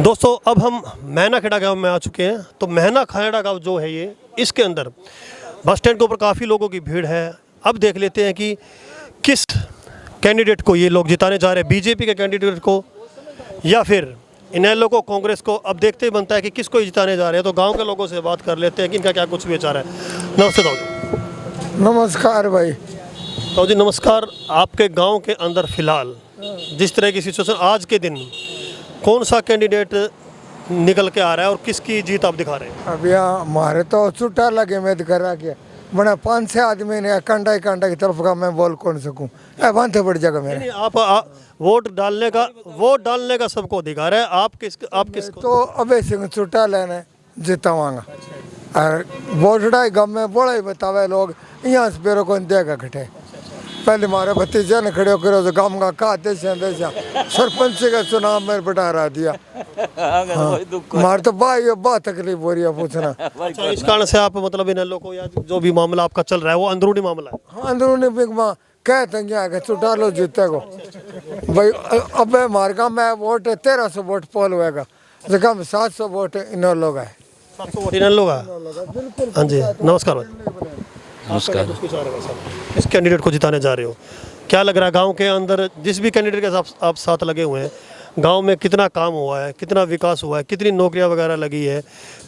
दोस्तों अब हम मैना खेड़ा गांव में आ चुके हैं। तो मैना खेड़ा गांव जो है ये, इसके अंदर बस स्टैंड के ऊपर काफ़ी लोगों की भीड़ है। अब देख लेते हैं कि किस कैंडिडेट को ये लोग जिताने जा रहे हैं, बीजेपी के कैंडिडेट को या फिर इनेलो को, कांग्रेस को। अब देखते ही बनता है कि किसको जिताने जा रहे हैं। तो गांव के लोगों से बात कर लेते हैं कि इनका क्या कुछ विचार है। नमस्ते ताऊ जी। नमस्कार भाई। ताऊ जी नमस्कार। आपके गांव के अंदर फिलहाल जिस तरह की सिचुएशन आज के दिन, कौन सा कैंडिडेट निकल के आ रहा है और किसकी जीत आप दिखा रहे हैं? अब यहाँ हमारे तो छुट्टा लगे मैं करा के बड़ा 5-6 आदमी ने कंडा की तरफ का मैं बोल कौन सकूं। बांधे पड़ जाएगा मेरे। नहीं, आप वोट डालने का सबको अधिकार है। आप किसको? तो अबे सिंह छुट्टा लेने जितावांगा और वोट डाई गम में बड़ा ही बतावे लोग यहाँ से पेरो कौन देगा घटे। पहले हमारे भतीजे ने खड़े करो तो गाँव का कहते सरपंच का चुनाव में बटा रहा दिया। हमारे तो बहुत तकलीफ हो रही है पूछना। अच्छा, इस कारण से आप मतलब इन लोगों को या जो भी मामला आपका चल रहा है वो अंदरूनी मामला है? हाँ, अंदरूनी बिगमा कहते हैं छुटा लो जीते को भाई। अब हमारे गाँव में वोट 1300 वोट पोल होएगा, जगह में 700 वोट इन लोग है। 700 वोट इन लोग है। हाँ जी नमस्कार भाई। नमस्कार। किस कैंडिडेट को जिताने जा रहे हो? क्या लग रहा है गांव के अंदर जिस भी कैंडिडेट के साथ आप साथ लगे हुए हैं, गांव में कितना काम हुआ है, कितना विकास हुआ है, कितनी नौकरियां वगैरह लगी है?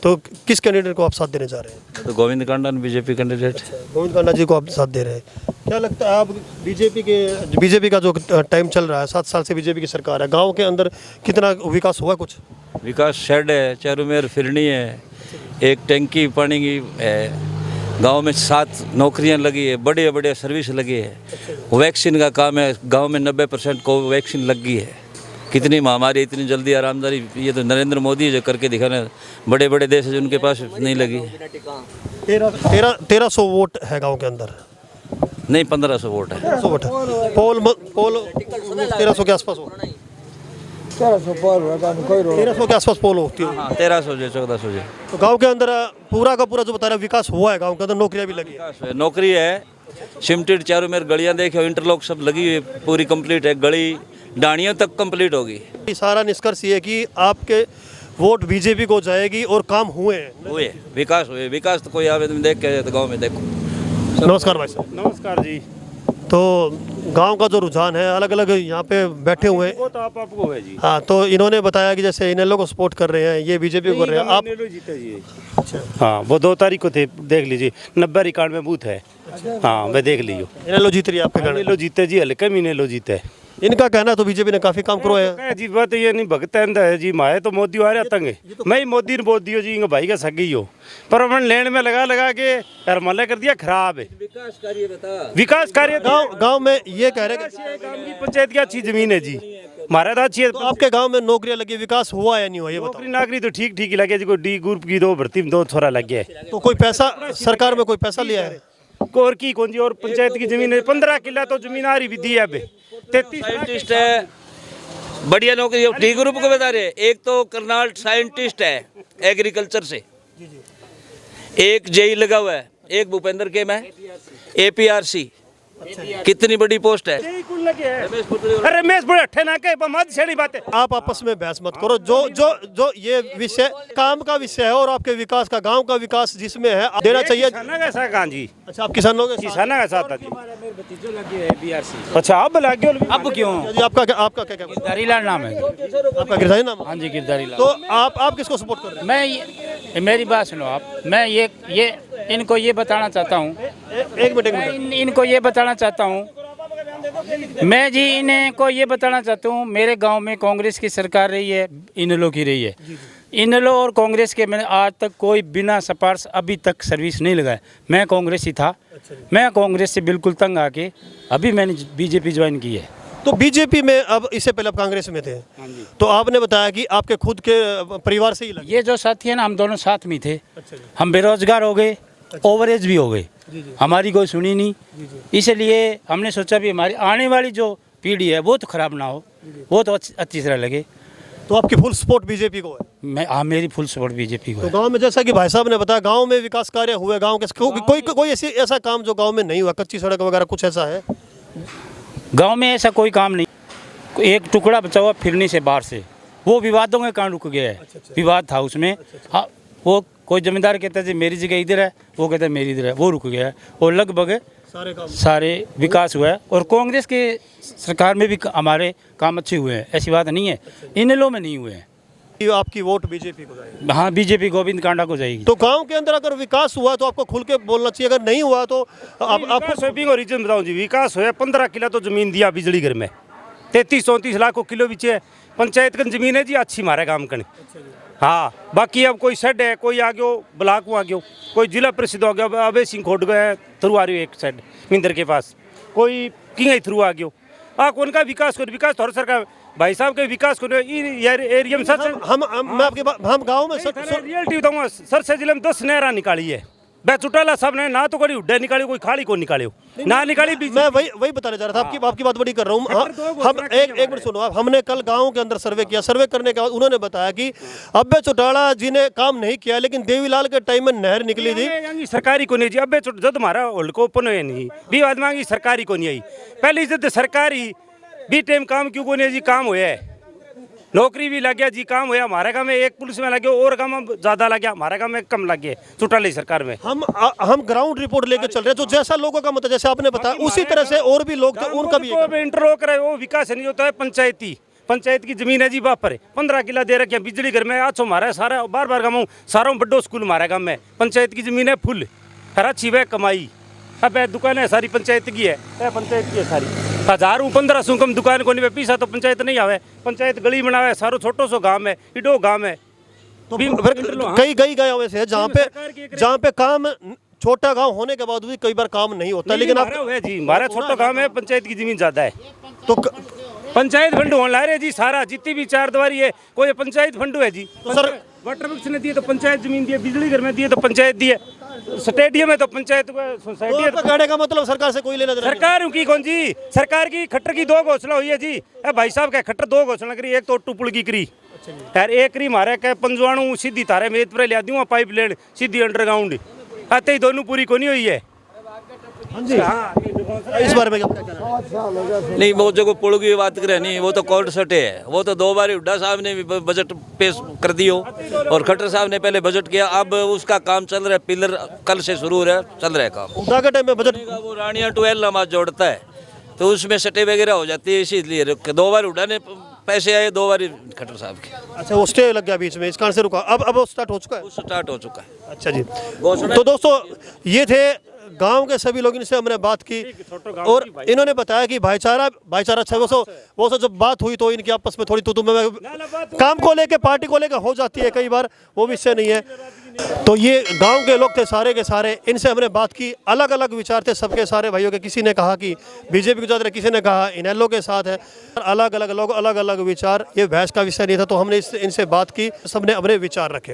तो किस कैंडिडेट को आप साथ देने जा रहे हैं? तो गोविंद कांडा बीजेपी कैंडिडेट। गोविंद कांडा जी को आप साथ दे रहे हैं। क्या लगता है आप बीजेपी का जो टाइम चल रहा है, 7 साल से बीजेपी की सरकार है, गाँव के अंदर कितना विकास हुआ? कुछ विकास शेड है, चारों मेर फिरनी है, एक टंकी पानी की है, गांव में 7 नौकरियां लगी है, बड़े बड़े सर्विस लगी है। वैक्सीन का काम है, गांव में 90% को वैक्सीन लग गई है। कितनी महामारी इतनी जल्दी आरामदारी, ये तो नरेंद्र मोदी जो करके दिखाना। बड़े बड़े देश है जिनके पास नहीं लगी। 1300 वोट है गांव के अंदर? नहीं, 1500 वोट है। 1300 वोट है। पोल 1300 के आसपास हो? 1300 के आसपास पोल होती है। हाँ, 1300 जो 1400 जो। तो गांव के अंदर पूरा का पूरा जो बता रहा है विकास हुआ है, गांव के अंदर नौकरियां भी लगी है। नौकरी है, सिमटेड चारों मेर गलियां देखे, इंटरलॉक सब लगी हुई, पूरी कंप्लीट है, गली डाणियों तक कंप्लीट होगी। सारा निष्कर्ष ये है कि आपके वोट बीजेपी को जाएगी और काम हुए हैं। विकास हुए। विकास तो कोई आवेदन देख के तो गाँव में देखो। नमस्कार भाई साहब। नमस्कार जी। तो गांव का जो रुझान है, अलग अलग यहाँ पे बैठे हुए हैं। वो तो आपको है जी। हाँ, तो इन्होंने बताया कि जैसे इन लोगों को सपोर्ट कर रहे हैं, ये बीजेपी को कर रहे हैं। आप जीते जी। हाँ, वो 2 तारीख को थे, देख लीजिए। 90-91 बूथ है। हाँ, मैं देख लीजिए। इनेलो जीत रही है आपके गाँव? इनेलो जीते जी, हल्के में इनेलो जीते। इनका कहना तो बीजेपी ने काफी काम करवाया है जी। बात ये नहीं भगत है जी, माए तो मोदी आ रहा तंगे। मैं मोदी ने बोल दियो जी, भाई का सगी हो, पर हमने लेन में लगा के मल्ले कर दिया खराब है। विकास कार्य गांव में ये कह रहे हैं कि पंचायत की अच्छी जमीन है जी, हमारा तो अच्छी है। तो आपके गांव में नौकरियां लगी, विकास हुआ या नहीं हुआ ये बताओ? नौकरी नाकरी तो ठीक ही लगे जी। कोई डी ग्रुप की 2 भर्ती में 2 छोरा लग गया। तो कोई पैसा सरकार में कोई पैसा लिया है? कोर की कौन जी, और पंचायत की जमीन है 15 किला तो जमीन आ रही भी दी है। अब 33 साइंटिस्ट है, बढ़िया नौकरी। डी ग्रुप को बता रहे, एक तो करनाल साइंटिस्ट है एग्रीकल्चर से, एक जेई लगा हुआ है, एक भूपेंद्र के में APRC। कितनी बड़ी पोस्ट है। रमेश बुढ़े अट्ठे ना के मत छेड़ी बातें। आप आपस में बहस मत करो। जो ये विषय काम का विषय है और आपके विकास का, गांव का विकास जिसमें है, देना चाहिए। जी। अच्छा, आप किसानों के किसाना का साथ जी। अच्छा, अब लगे अब क्यों? आपका क्या गिरधारी लाल नाम है। आपका गिरधारी नाम? हाँ जी, गिरधारी लाल। तो आप किसको सपोर्ट कर रहे हैं? मेरी बात सुनो आप। मैं ये इनको ये बताना चाहता हूँ, एक मिनट इनको ये बताना चाहता हूँ, मैं जी इनको ये बताना चाहता हूँ, मेरे गांव में कांग्रेस की सरकार रही है, इनेलो की रही है। इनेलो और कांग्रेस के मैंने आज तक कोई बिना सिफारिश अभी तक सर्विस नहीं लगाया। मैं कांग्रेस ही था, मैं कांग्रेस से बिल्कुल तंग आके अभी मैंने बीजेपी ज्वाइन की है। तो बीजेपी में अब, इससे पहले आप कांग्रेस में थे, तो आपने बताया कि आपके खुद के परिवार से ही लगे। ये जो साथी है ना, हम दोनों साथ में थे। हम बेरोजगार हो गए, ओवरेज भी हो गए, हमारी कोई सुनी नहीं। इसलिए हमने सोचा भी हमारी आने वाली जो पीढ़ी है वो तो खराब ना हो, वो तो अच्छी तरह लगे। तो आपकी फुल सपोर्ट बीजेपी को है? हाँ, मेरी फुल सपोर्ट बीजेपी को तो है। गांव में जैसा कि भाई साहब ने बताया, गांव में विकास कार्य हुए, गांव के कोई ऐसा काम जो गांव में नहीं हुआ, कच्ची सड़क वगैरह कुछ ऐसा है? गांव में ऐसा कोई काम नहीं। एक टुकड़ा बचा हुआ फिरनी से बाहर से, वो विवादों के कारण रुक गया है। विवाद था उसमें। हाँ, वो कोई जमींदार कहता है जी मेरी जगह इधर है, वो कहता है मेरी इधर है, वो रुक गया है। और लगभग सारे विकास हुआ है। और कांग्रेस के सरकार में भी हमारे काम अच्छे हुए हैं, ऐसी बात नहीं है। इनेलो में नहीं हुए हैं। आपकी वोट बीजेपी को जाएगी? हाँ, बीजेपी गोविंद कांडा को जाएगी। तो गांव के अंदर अगर विकास हुआ तो आपको खुल के बोलना चाहिए, अगर नहीं हुआ तो आपको रीजन बताऊं जी। विकास होया 15 किला तो जमीन दिया बिजली घर में, 33-34 लाख को किलो बिचे। पंचायत की जमीन है जी अच्छी हमारे काम कने। हाँ, बाकी अब कोई शेड है, कोई आ गयो ब्लॉक में आ गयो, कोई जिला परिषद आ गया, अबे सिंह खोट गए थ्रू आ रही हो एक शेड मिंदर के पास, कोई किंग थ्रू आ गयो। कौन का विकास कर, विकास तो हर सरकार भाई साहब के विकास को एरिया में सर मैं आपकी बात, हम गांव में रियलिटी बताऊंगा। सर से जिले में 10 नहरा निकाली है। मैं चुटाला साहब ने ना तो कोई उड्डे निकाली, कोई खाली को निकाले ना निकाली। मैं वही बताने जा रहा था, आपकी बात बड़ी कर रहा हूँ। हम एक मिनट सुनो आप। हमने कल गांव के अंदर सर्वे किया। सर्वे करने के बाद उन्होंने बताया कि अब्बे चौटाला जी ने काम नहीं किया, लेकिन देवीलाल के टाइम में नहर निकली थी। सरकारी को नहीं जी। अब्बे जब हमारा होल्ड को ओपन हुआ नहीं भी बाद मांगी सरकारी को नहीं आई। पहले जब सरकारी भी टाइम काम क्यों को नहीं जी, काम हुआ है, नौकरी भी लग गया जी, काम हुआ। हमारे गाँव में एक पुलिस में लग गया और गाँव में ज्यादा लग गया, हमारे गाँव में कम लग गया चौटाला सरकार में। हम ग्राउंड रिपोर्ट लेके चल रहे हैं। तो जैसा लोगों का मतलब जैसे आपने बताया उसी तरह से और भी लोग थे, उनका भी इंटरलॉक रहे। वो विकास नहीं होता है। पंचायत की जमीन है जी बापर 15 किला दे रखे बिजली घर में। आज हमारा सारा बार बार गाँव सारा बड़ो स्कूल हमारे गाँव में पंचायत की जमीन है फुल। हर अच्छी वह कमाई। अब दुकान है सारी पंचायत की है, पंचायत की है सारी। 1000-1500 कम दुकान को नहीं पीसा तो पंचायत नहीं आवे। पंचायत गली बनावे, सारो छोटो सो गांव है, इडो गांव है। तो कई गाँव ऐसे है जहाँ पे काम छोटा गांव होने के बाद भी कई बार काम नहीं होता। लेकिन आप जी हमारा छोटा गांव है, पंचायत की जमीन ज्यादा है तो पंचायत फंड होने ला रहे जी। सारा जितनी भी 4 दीवारी है कोई पंचायत फंड है जी। तो सर वाटर वर्क्स ने दिए तो पंचायत जमीन दिए, बिजली घर में दिए तो पंचायत दिए, स्टेडियम है तो पंचायत सोसाइटी है। कहने का मतलब सरकार से कोई लेना देना सरकार की कौन जी। सरकार की खट्टर की 2 घोषणा हुई है जी। भाई साहब क्या खट्टर 2 घोषणा करी। एक तो टुपुल की करी यार, एक करी मारे क्या पंजवाणु सीधी तारे मेद पर लिया दूंगा पाइप लेन सीधी अंडरग्राउंड आते ही दोनों पूरी को नहीं हुई है। इस बारे में क्या कहना? नहीं, वो जो पुल की बात करें नहीं, वो तो कोर्ट सटे है। वो तो 2 बार हुड्डा साहब ने भी बजट पेश कर दियो और खट्टर साहब ने पहले बजट किया। अब उसका काम चल रहा है, पिलर कल से शुरू हो रहा है, चल रहा है काम। हुड्डा के टाइम में बजट वो रानिया टू एलनाबाद जोड़ता है तो उसमें सटे वगैरह हो जाती है, इसीलिए 2 बार हुड्डा ने पैसे आए, 2 बार खट्टर साहब के। अच्छा, वो स्टे लग गया बीच में, इस कारण से रुका। अब वो स्टार्ट हो चुका है। स्टार्ट हो चुका है। अच्छा जी। तो दोस्तों ये थे गांव के सभी लोग, इनसे हमने बात की और इन्होंने बताया कि भाईचारा अच्छा है। वो सो जब बात हुई तो इनकी आपस में थोड़ी तो में काम को लेके पार्टी को लेकर हो जाती है कई बार, वो विषय नहीं है। तो ये गांव के लोग थे सारे के सारे, इनसे हमने बात की। अलग अलग विचार थे सबके सारे भाइयों के। किसी ने कहा कि बीजेपी के साथ है, किसी ने कहा इनेलो के साथ है। अलग अलग लोग अलग अलग विचार, ये बहस का विषय नहीं था। तो हमने इनसे बात की, सबने अपने विचार रखे।